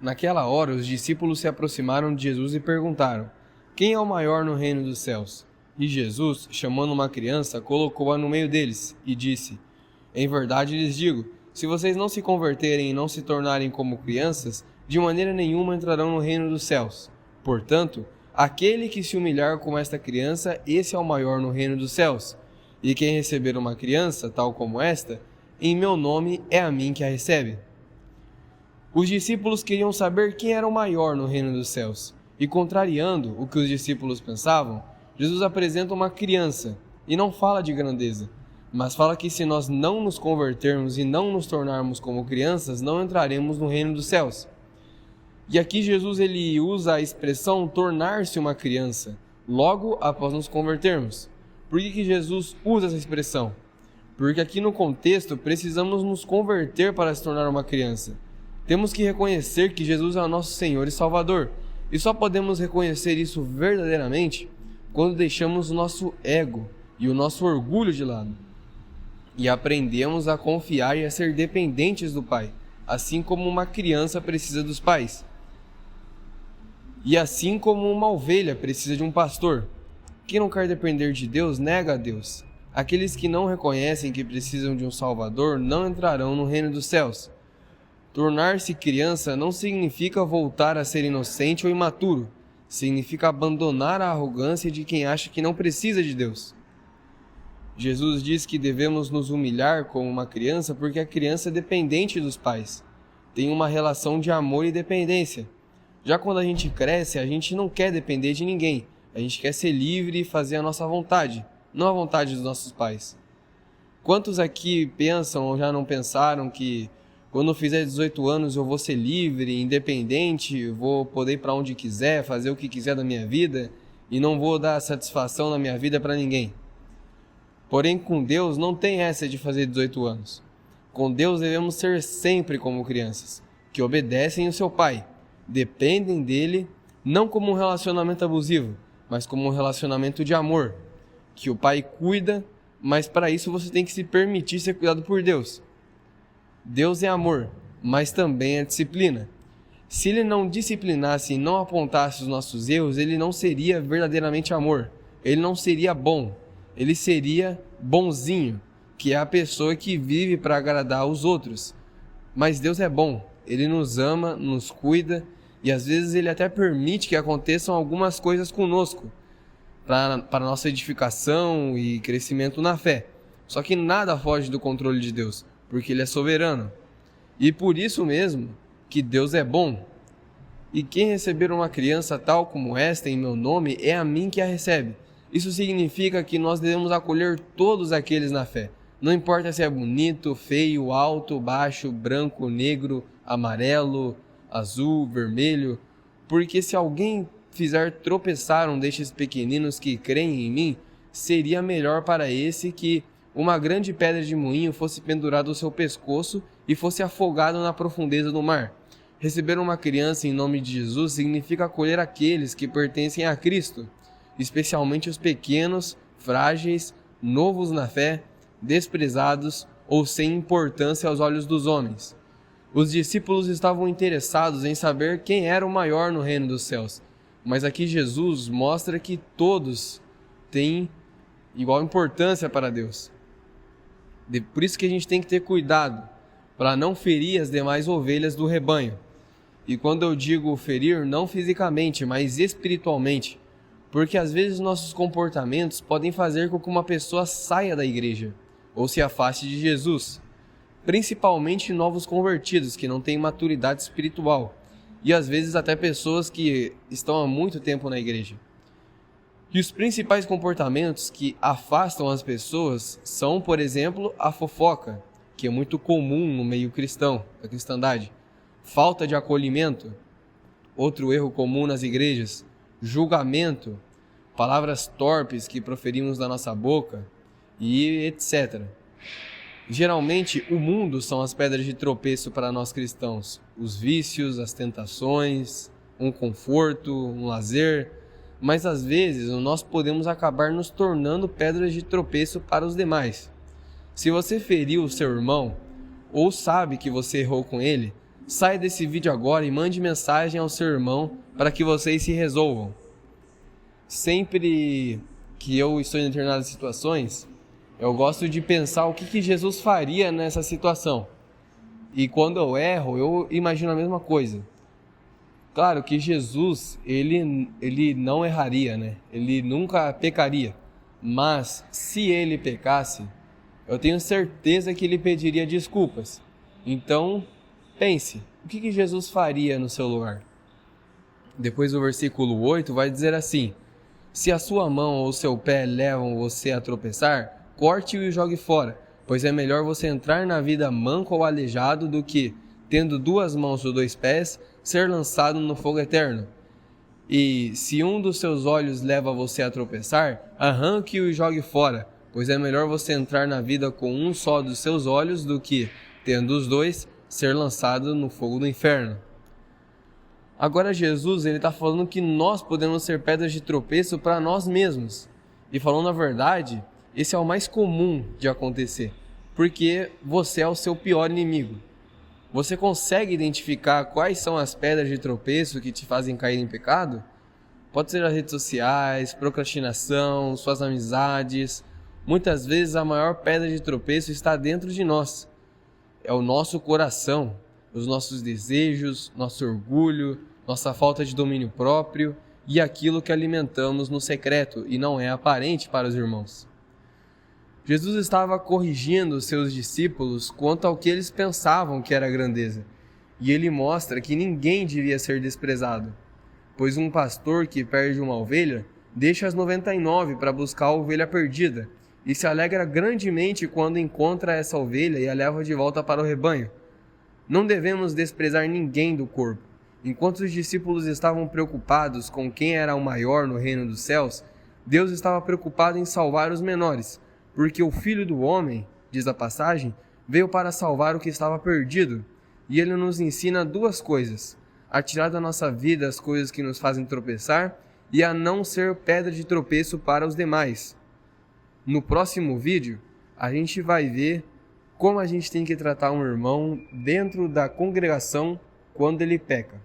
Naquela hora, os discípulos se aproximaram de Jesus e perguntaram: Quem é o maior no reino dos céus? E Jesus, chamando uma criança, colocou-a no meio deles e disse: Em verdade lhes digo, se vocês não se converterem e não se tornarem como crianças, de maneira nenhuma entrarão no reino dos céus. Portanto, aquele que se humilhar como esta criança, esse é o maior no reino dos céus. E quem receber uma criança, tal como esta, em meu nome é a mim que a recebe. Os discípulos queriam saber quem era o maior no reino dos céus. E contrariando o que os discípulos pensavam, Jesus apresenta uma criança e não fala de grandeza, mas fala que se nós não nos convertermos e não nos tornarmos como crianças, não entraremos no reino dos céus. E aqui Jesus ele usa a expressão tornar-se uma criança, logo após nos convertermos. Por que Jesus usa essa expressão? Porque aqui no contexto precisamos nos converter para se tornar uma criança. Temos que reconhecer que Jesus é o nosso Senhor e Salvador. E só podemos reconhecer isso verdadeiramente quando deixamos o nosso ego e o nosso orgulho de lado. E aprendemos a confiar e a ser dependentes do Pai, assim como uma criança precisa dos pais. E assim como uma ovelha precisa de um pastor. Quem não quer depender de Deus, nega a Deus. Aqueles que não reconhecem que precisam de um Salvador não entrarão no reino dos céus. Tornar-se criança não significa voltar a ser inocente ou imaturo. Significa abandonar a arrogância de quem acha que não precisa de Deus. Jesus diz que devemos nos humilhar como uma criança porque a criança é dependente dos pais. Tem uma relação de amor e dependência. Já quando a gente cresce, a gente não quer depender de ninguém. A gente quer ser livre e fazer a nossa vontade, não a vontade dos nossos pais. Quantos aqui pensam ou já não pensaram que quando eu fizer 18 anos eu vou ser livre, independente, vou poder ir para onde quiser, fazer o que quiser da minha vida e não vou dar satisfação na minha vida para ninguém? Porém, com Deus não tem essa de fazer 18 anos. Com Deus devemos ser sempre como crianças, que obedecem o seu pai, dependem dele, não como um relacionamento abusivo, mas como um relacionamento de amor, que o pai cuida, mas para isso você tem que se permitir ser cuidado por Deus. Deus é amor, mas também é disciplina. Se ele não disciplinasse e não apontasse os nossos erros, ele não seria verdadeiramente amor. Ele não seria bom. Ele seria bonzinho, que é a pessoa que vive para agradar os outros. Mas Deus é bom. Ele nos ama, nos cuida e às vezes ele até permite que aconteçam algumas coisas conosco para nossa edificação e crescimento na fé. Só que nada foge do controle de Deus, porque ele é soberano. E por isso mesmo que Deus é bom. E quem receber uma criança tal como esta em meu nome, é a mim que a recebe. Isso significa que nós devemos acolher todos aqueles na fé. Não importa se é bonito, feio, alto, baixo, branco, negro, amarelo, azul, vermelho. Porque se alguém fizer tropeçar um destes pequeninos que creem em mim, seria melhor para esse que uma grande pedra de moinho fosse pendurada ao seu pescoço e fosse afogado na profundeza do mar. Receber uma criança em nome de Jesus significa acolher aqueles que pertencem a Cristo, especialmente os pequenos, frágeis, novos na fé, desprezados ou sem importância aos olhos dos homens. Os discípulos estavam interessados em saber quem era o maior no reino dos céus, mas aqui Jesus mostra que todos têm igual importância para Deus. Por isso que a gente tem que ter cuidado para não ferir as demais ovelhas do rebanho. E quando eu digo ferir, não fisicamente, mas espiritualmente, porque às vezes nossos comportamentos podem fazer com que uma pessoa saia da igreja ou se afaste de Jesus, principalmente novos convertidos que não têm maturidade espiritual e às vezes até pessoas que estão há muito tempo na igreja. E os principais comportamentos que afastam as pessoas são, por exemplo, a fofoca, que é muito comum no meio cristão, da cristandade, falta de acolhimento, outro erro comum nas igrejas, julgamento, palavras torpes que proferimos da nossa boca e etc. Geralmente, o mundo são as pedras de tropeço para nós cristãos, os vícios, as tentações, um conforto, um lazer, mas às vezes nós podemos acabar nos tornando pedras de tropeço para os demais. Se você feriu o seu irmão, ou sabe que você errou com ele, Saia desse vídeo agora e mande mensagem ao seu irmão para que vocês se resolvam. Sempre que eu estou em determinadas situações, eu gosto de pensar o que Jesus faria nessa situação. E quando eu erro, eu imagino a mesma coisa. Claro que Jesus, ele não erraria, né? Ele nunca pecaria. Mas se ele pecasse, eu tenho certeza que ele pediria desculpas. Então, pense, o que Jesus faria no seu lugar? Depois o versículo 8 vai dizer assim: se a sua mão ou seu pé levam você a tropeçar, corte-o e jogue fora, pois é melhor você entrar na vida manco ou aleijado do que, tendo 2 mãos ou 2 pés, ser lançado no fogo eterno. E se um dos seus olhos leva você a tropeçar, arranque-o e jogue fora, pois é melhor você entrar na vida com um só dos seus olhos do que, tendo os 2, ser lançado no fogo do inferno. Agora Jesus está falando que nós podemos ser pedras de tropeço para nós mesmos. E falando a verdade, esse é o mais comum de acontecer, porque você é o seu pior inimigo. Você consegue identificar quais são as pedras de tropeço que te fazem cair em pecado? Pode ser as redes sociais, procrastinação, suas amizades. Muitas vezes a maior pedra de tropeço está dentro de nós. É o nosso coração, os nossos desejos, nosso orgulho, nossa falta de domínio próprio e aquilo que alimentamos no secreto e não é aparente para os irmãos. Jesus estava corrigindo os seus discípulos quanto ao que eles pensavam que era grandeza, e ele mostra que ninguém devia ser desprezado, pois um pastor que perde uma ovelha deixa as 99 para buscar a ovelha perdida, e se alegra grandemente quando encontra essa ovelha e a leva de volta para o rebanho. Não devemos desprezar ninguém do corpo. Enquanto os discípulos estavam preocupados com quem era o maior no reino dos céus, Deus estava preocupado em salvar os menores, porque o Filho do Homem, diz a passagem, veio para salvar o que estava perdido. E ele nos ensina 2 coisas: a tirar da nossa vida as coisas que nos fazem tropeçar e a não ser pedra de tropeço para os demais. No próximo vídeo, a gente vai ver como a gente tem que tratar um irmão dentro da congregação quando ele peca.